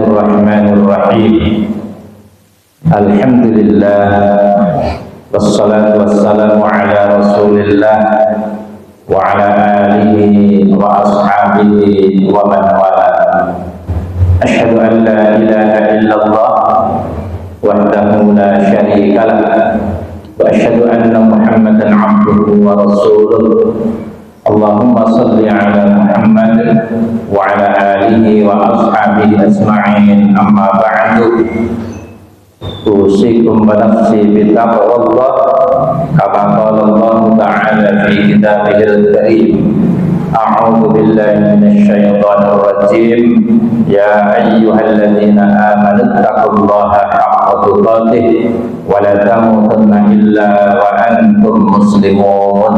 Bismillahirrahmanirrahim. Alhamdulillah wassalatu wassalamu ala Rasulillah wa ala alihi wa ashabihi wa man wala. Asyhadu an la ilaha illallah wahdahu la syarika lah wa asyhadu anna Muhammadan abduhu wa rasuluh. Allahumma salli ala Muhammad wa ala alihi wa ashabihi ajma'in, amma ba'du. Usikum wa nafsi bitaqwallah kama qala Allah ta'ala fi kitabihil karim. A'udzu billahi minasy syaithanir rajim. Ya ayyuhalladzina amanu taqullaha haqqa tuqatih wa la tamutunna illa wa antum muslimun.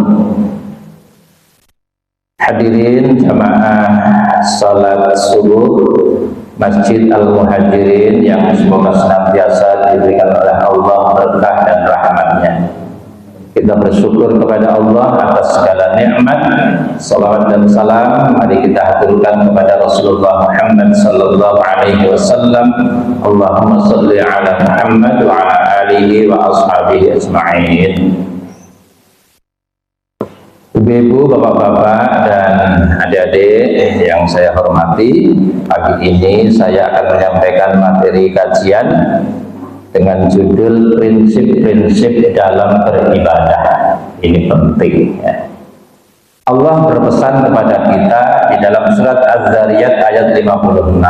Hadirin jamaah salat subuh Masjid Al-Muhajirin yang semoga senantiasa diberikan oleh Allah berkah dan rahmatnya. Kita bersyukur kepada Allah atas segala nikmat. Salawat dan salam mari kita haturkan kepada Rasulullah Muhammad sallallahu alaihi wasallam. Allahumma shalli ala Muhammad wa ala alihi wa ashabihi ajma'in. Ibu-ibu, bapak-bapak, dan adik-adik yang saya hormati, pagi ini saya akan menyampaikan materi kajian dengan judul prinsip-prinsip dalam beribadah. Ini penting ya. Allah berpesan kepada kita di dalam surat Az-Zariyat ayat 56,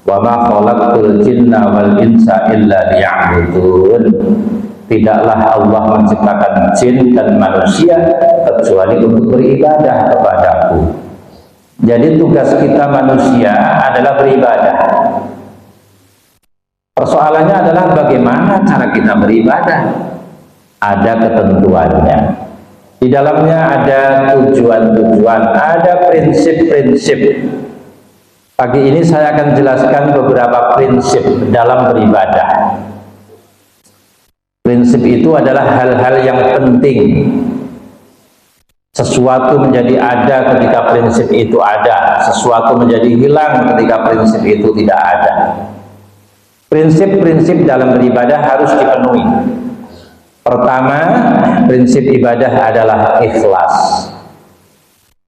"Wa ma khalaqtul jinna wal insa illa liya'budun." Tidaklah Allah menciptakan jin dan manusia kecuali untuk beribadah kepadaku. Jadi tugas kita manusia adalah beribadah. Persoalannya adalah bagaimana cara kita beribadah. Ada ketentuannya. Di dalamnya ada tujuan-tujuan, ada prinsip-prinsip. Pagi ini saya akan jelaskan beberapa prinsip dalam beribadah. Prinsip itu adalah hal-hal yang penting. Sesuatu menjadi ada ketika prinsip itu ada, sesuatu menjadi hilang ketika prinsip itu tidak ada. Prinsip-prinsip dalam beribadah harus dipenuhi. Pertama, prinsip ibadah adalah ikhlas.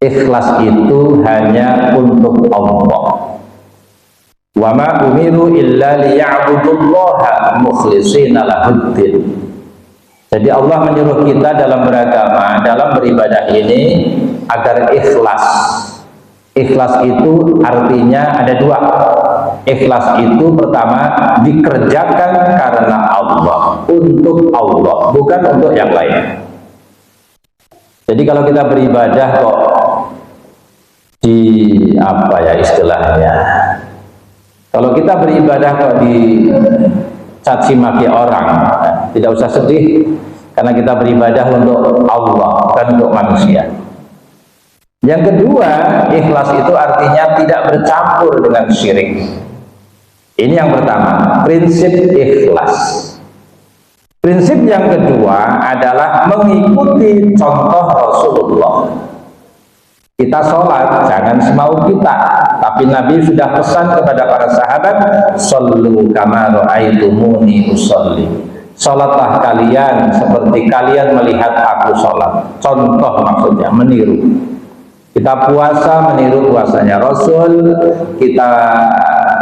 Ikhlas itu hanya untuk Allah. Wa ma umiru illa liya'budullaha mukhlishina lahuddin. Jadi Allah menyuruh kita dalam beragama, dalam beribadah ini agar ikhlas. Ikhlas itu artinya ada dua. Ikhlas itu pertama dikerjakan karena Allah, untuk Allah, bukan untuk yang lain. Jadi kalau kita beribadah kok di apa ya istilahnya? Kalau kita beribadah kok dicaci maki orang, tidak usah sedih, karena kita beribadah untuk Allah, bukan untuk manusia. Yang kedua, ikhlas itu artinya tidak bercampur dengan syirik. Ini yang pertama, prinsip ikhlas. Prinsip yang kedua adalah mengikuti contoh Rasulullah. Kita sholat, jangan semau kita, tapi Nabi sudah pesan kepada para sahabat, "Shollu kama ra'aitumuni usolli." Sholatlah kalian seperti kalian melihat aku sholat. Contoh maksudnya, meniru. Kita puasa, meniru puasanya Rasul. Kita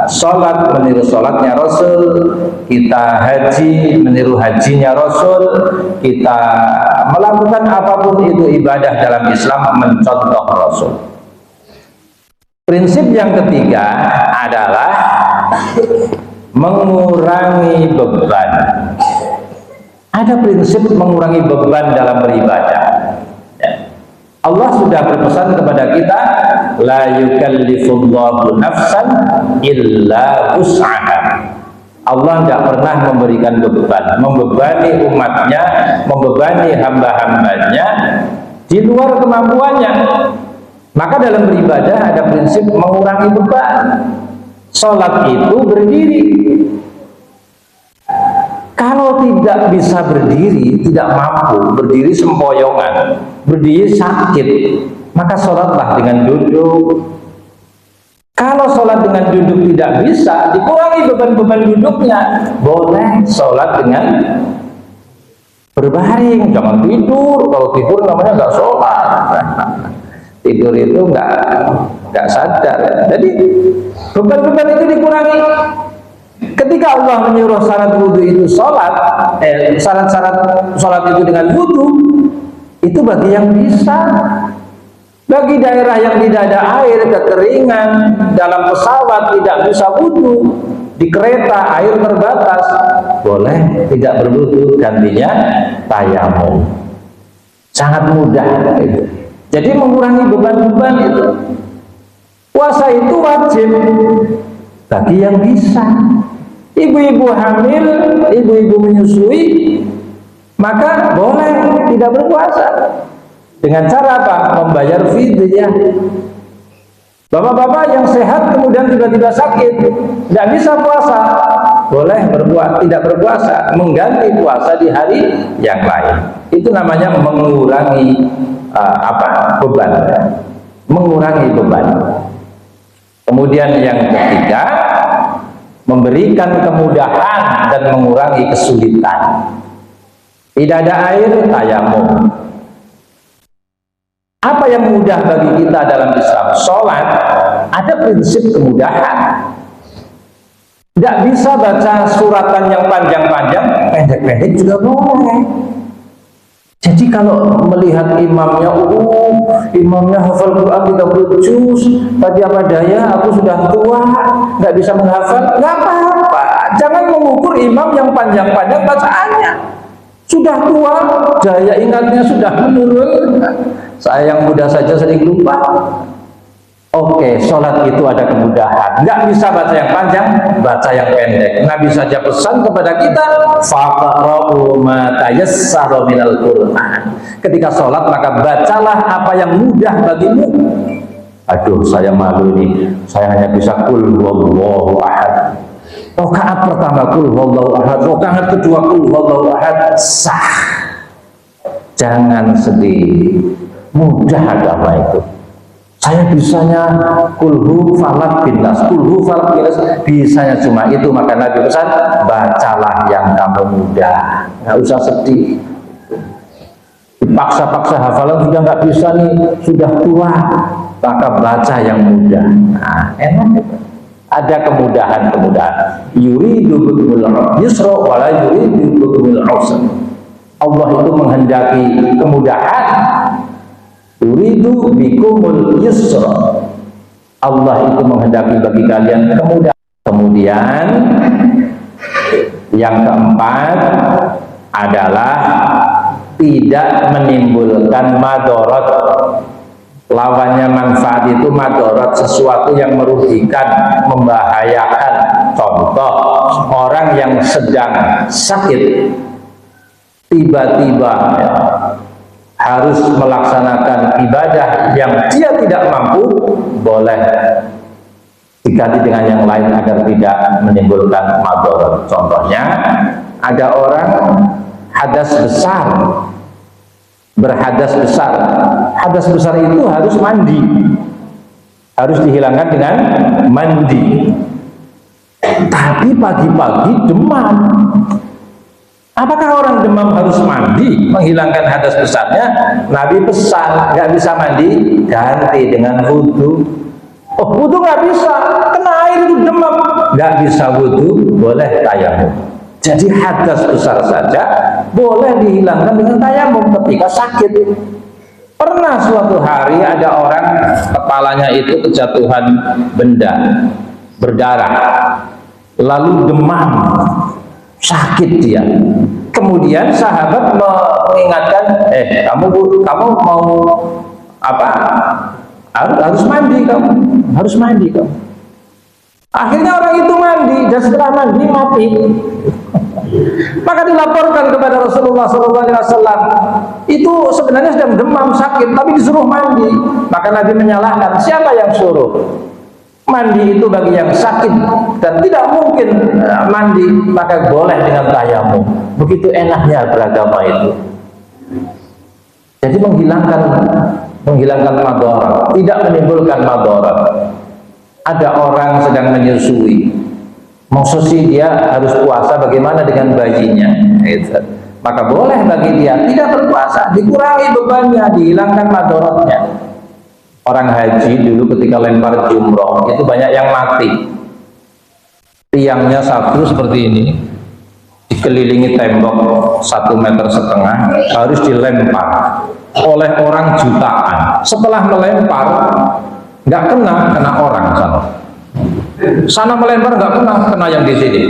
sholat, meniru sholatnya Rasul. Kita haji, meniru hajinya Rasul. Kita melakukan apapun itu ibadah dalam Islam, mencontoh Rasul. Prinsip yang ketiga adalah mengurangi beban. Ada prinsip mengurangi beban dalam beribadah. Allah sudah berpesan kepada kita, la yukallifullahu nafsan illa wus'aha. Allah tidak pernah memberikan beban, membebani umatnya, membebani hamba-hambanya di luar kemampuannya. Maka dalam beribadah ada prinsip mengurangi beban. Sholat itu berdiri. Kalau tidak bisa berdiri, tidak mampu, berdiri sempoyongan, berdiri sakit, maka sholatlah dengan duduk. Kalau Kalau sholat dengan duduk tidak bisa, dikurangi beban-beban duduknya. Boleh sholat dengan berbaring, jangan tidur. Kalau tidur namanya nggak sholat. Tidur itu nggak sadar. Jadi beban-beban itu dikurangi. Ketika Allah menyuruh syarat wudhu itu sholat, syarat-syarat sholat itu dengan wudhu, itu bagi yang bisa. Bagi daerah yang tidak ada air, kekeringan, dalam pesawat tidak bisa wudhu, di kereta air terbatas, boleh tidak berwudhu, gantinya tayamum. Sangat mudah itu. Jadi mengurangi beban-beban itu. Puasa itu wajib bagi yang bisa. Ibu-ibu hamil, ibu-ibu menyusui, maka boleh tidak berpuasa. Dengan cara apa? Membayar fidyah. Bapak-bapak yang sehat kemudian tiba-tiba sakit, tidak bisa puasa, boleh tidak berpuasa, mengganti puasa di hari yang lain. Itu namanya mengurangi beban, mengurangi beban. Kemudian yang ketiga, memberikan kemudahan dan mengurangi kesulitan. Tidak ada air, tayamum. Apa yang mudah bagi kita dalam Islam? Sholat, ada prinsip kemudahan. Tidak bisa baca suratan yang panjang-panjang, pendek-pendek juga boleh. Jadi kalau melihat imamnya hafal Quran 30 juz, tadi apa daya, aku sudah tua, nggak bisa menghafal, nggak apa-apa. Jangan mengukur imam yang panjang-panjang bacaannya. Sudah tua, daya ingatnya sudah menurun. Saya yang muda saja sering lupa. Oke, sholat itu ada kemudahan. Nggak bisa baca yang panjang, baca yang pendek. Nabi saja pesan kepada kita, faqra'u ma tayassara minal Qur'an. Ketika sholat maka bacalah apa yang mudah bagimu. Aduh, saya malu ini. Saya hanya bisa qul huwallahu ahad. Rakaat pertama qul huwallahu ahad, rakaat kedua qul huwallahu ahad, sah. Jangan sedih. Mudah agama itu. Saya bisanya kulhu falak binas, kulhu falak binas, bisanya cuma itu. Maka Nabi pesan, bacalah yang kamu mudah, nggak usah sedih. Dipaksa-paksa hafalan sudah nggak bisa nih, sudah tua, maka baca yang mudah. Nah, enak itu. Ada kemudahan-kemudahan. Yuridu bikumul yusra wala yuridu bikumul usra. Allah itu menghendaki kemudahan. Yuridu bikumul yusra. Allah itu menghendaki bagi kalian kemudahan. Kemudian yang keempat adalah tidak menimbulkan madorot. Lawannya manfaat itu madorot, sesuatu yang merugikan, membahayakan. Contoh, orang yang sedang sakit tiba-tiba harus melaksanakan ibadah yang dia tidak mampu, boleh diganti dengan yang lain agar tidak menimbulkan madorot. Contohnya, ada orang hadas besar, berhadas besar. Hadas besar itu harus mandi, harus dihilangkan dengan mandi. Tapi pagi-pagi demam. Apakah orang demam harus mandi menghilangkan hadas besarnya? Nabi pesan, nggak bisa mandi, ganti dengan wudhu. Oh, wudhu nggak bisa, kena air itu demam, nggak bisa wudhu, boleh tayamum. Jadi hadas besar saja boleh dihilangkan dengan tayamum ketika sakit. Pernah suatu hari ada orang kepalanya itu kejatuhan benda berdarah, lalu demam, sakit dia. Kemudian sahabat mengingatkan, kamu mau apa? Harus mandi kamu, harus mandi kamu. Akhirnya orang itu mandi dan setelah mandi mati. Maka dilaporkan kepada Rasulullah SAW. Itu sebenarnya sedang demam sakit, tapi disuruh mandi. Maka Nabi menyalahkan, siapa yang suruh? Mandi itu bagi yang sakit dan tidak mungkin mandi, maka boleh dengan tayamum. Begitu enaknya beragama itu. Jadi menghilangkan madharat, tidak menimbulkan madharat. Ada orang sedang menyusui, maksud sih dia harus puasa, bagaimana dengan bayinya? Gitu. Maka boleh bagi dia tidak berpuasa, dikurangi bebannya, dihilangkan madorotnya. Orang haji dulu ketika lempar jumroh itu banyak yang mati. Tiangnya satu seperti ini, dikelilingi tembok 1,5 meter, harus dilempar oleh orang jutaan. Setelah melempar nggak kena orang sana melempar nggak kena yang di sini.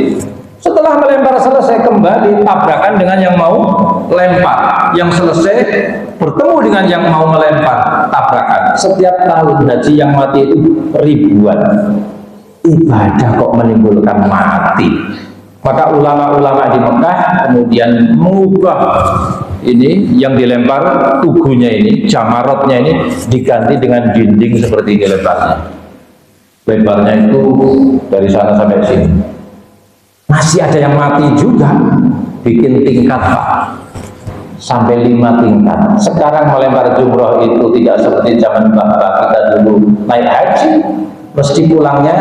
Setelah melempar selesai, kembali tabrakan dengan yang mau lempar, yang selesai bertemu dengan yang mau melempar, tabrakan. Setiap tahun haji yang mati itu ribuan. Ibadah kok menimbulkan mati. Maka ulama-ulama di Mekah kemudian mengubah ini, yang dilempar tubuhnya ini, jamarotnya ini diganti dengan dinding seperti ini lebarnya. Lebarnya itu dari sana sampai sini. Masih ada yang mati juga, bikin tingkat Pak, sampai 5 tingkat. Sekarang melempar jumroh itu tidak seperti zaman bapak kita dulu naik haji, mesti pulangnya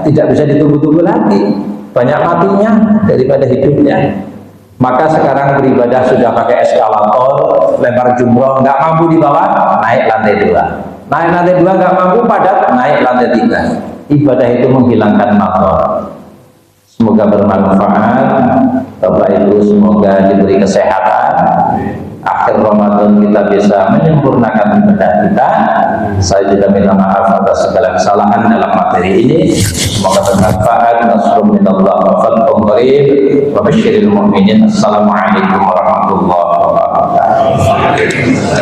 tidak bisa ditunggu-tunggu lagi, banyak matinya daripada hidupnya. Maka sekarang beribadah sudah pakai eskalator, lempar jumroh nggak mampu di bawah, naik lantai 2, naik lantai 2 nggak mampu, padat, naik lantai 3. Ibadah itu menghilangkan motor. Semoga bermanfaat Bapak Ibu, semoga diberi kesehatan, akhir Ramadan kita bisa menyempurnakan ibadah kita. Saya juga minta maaf atas segala kesalahan dalam materi ini. Semoga bermanfaat. Nasrul minallah wa fathun qarib wa basyiril mu'minin. Assalamualaikum warahmatullahi wabarakatuh.